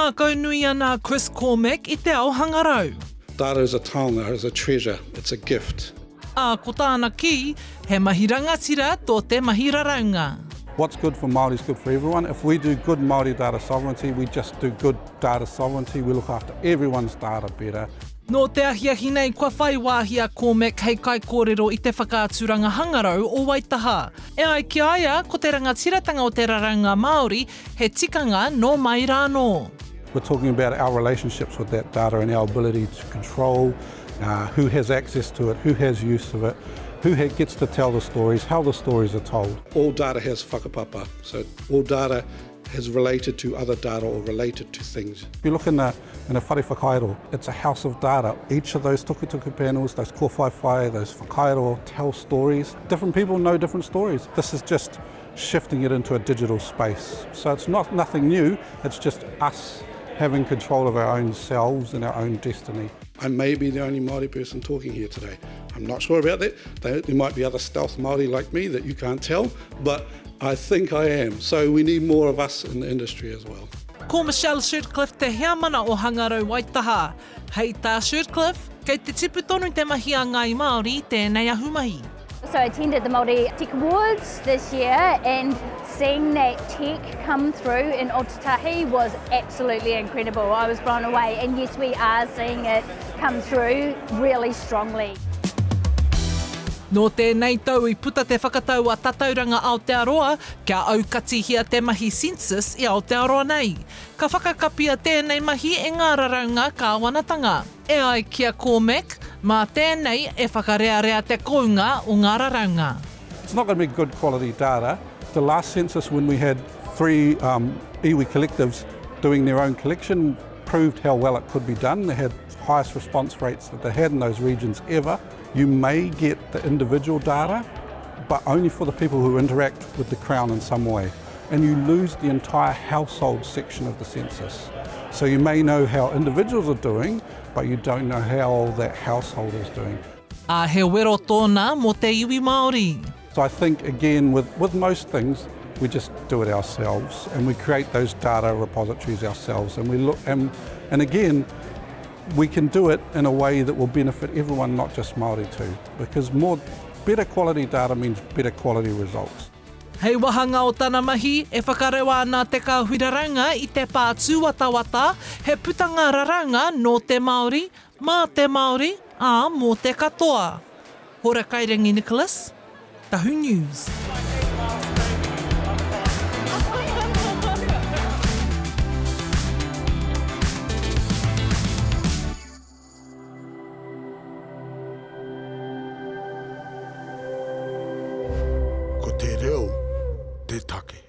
Mākou nui ana Chris Cormack I te ao Hangarau. Data is a taonga, is a treasure, it's a gift. Ko tāna ki, he mahi rangatira tō te mahi raraunga. What's good for Māori is good for everyone. If we do good Māori data sovereignty, we just do good data sovereignty. We look after everyone's data better. Nō te ahiahi nei, kua whai wāhia Cormack hei kai kōrero I te Whakaaturanga Hangarau o Waitaha. E ai ki aia, ko te rangatiratanga o te raraunga Māori, he tikanga no mai rāno. We're talking about our relationships with that data and our ability to control who has access to it, who has use of it, who gets to tell the stories, how the stories are told. All data has whakapapa, so all data is related to other data or related to things. If you look in a whare whakaaro, it's a house of data. Each of those tuku panels, those kōwhaiwhai, those whakaaro tell stories. Different people know different stories. This is just shifting it into a digital space. So it's nothing new, it's just us having control of our own selves and our own destiny. I may be the only Māori person talking here today. I'm not sure about that. There might be other stealth Māori like me that you can't tell, but I think I am. So we need more of us in the industry as well. Ko Michelle Shirtcliffe te heamana o Hangarau Waitaha. Hei tā Shirtcliffe, kei te tipu tonu te mahi a ngai Māori tēnei ahumahi. So I attended the Māori Tech Awards this year and seeing that tech come through in Aotearoa was absolutely incredible. I was blown away, and yes, we are seeing it come through really strongly. Nō tēnei tau I puta te whakatau a Tatauranga Aotearoa kia aukati hia te mahi Census I Aotearoa nei. Ka whakakapia tēnei mahi e ngā raraunga kāwanatanga. E ai kia Cormack, mā tēnei e whakarearea te kohinga o ngā raraunga. It's not going to be good quality data. The last census when we had 3 iwi collectives doing their own collection proved how well it could be done. They had highest response rates that they had in those regions ever. You may get the individual data, but only for the people who interact with the Crown in some way. And you lose the entire household section of the census. So you may know how individuals are doing, but you don't know how that household is doing. He wero tōna mō te iwi Māori. So I think, again, with most things, we just do it ourselves and we create those data repositories ourselves. And we look, and again, we can do it in a way that will benefit everyone, not just Māori too, because better quality data means better quality results. Hei wahanga o tāna mahi, e whakarewa ana te raraunga I te pātū watawata, he putanga raraunga no te Māori, mā te Māori, mō te katoa. Hora Kairangi Nicholas, Tahu News. Ko te reo, te take.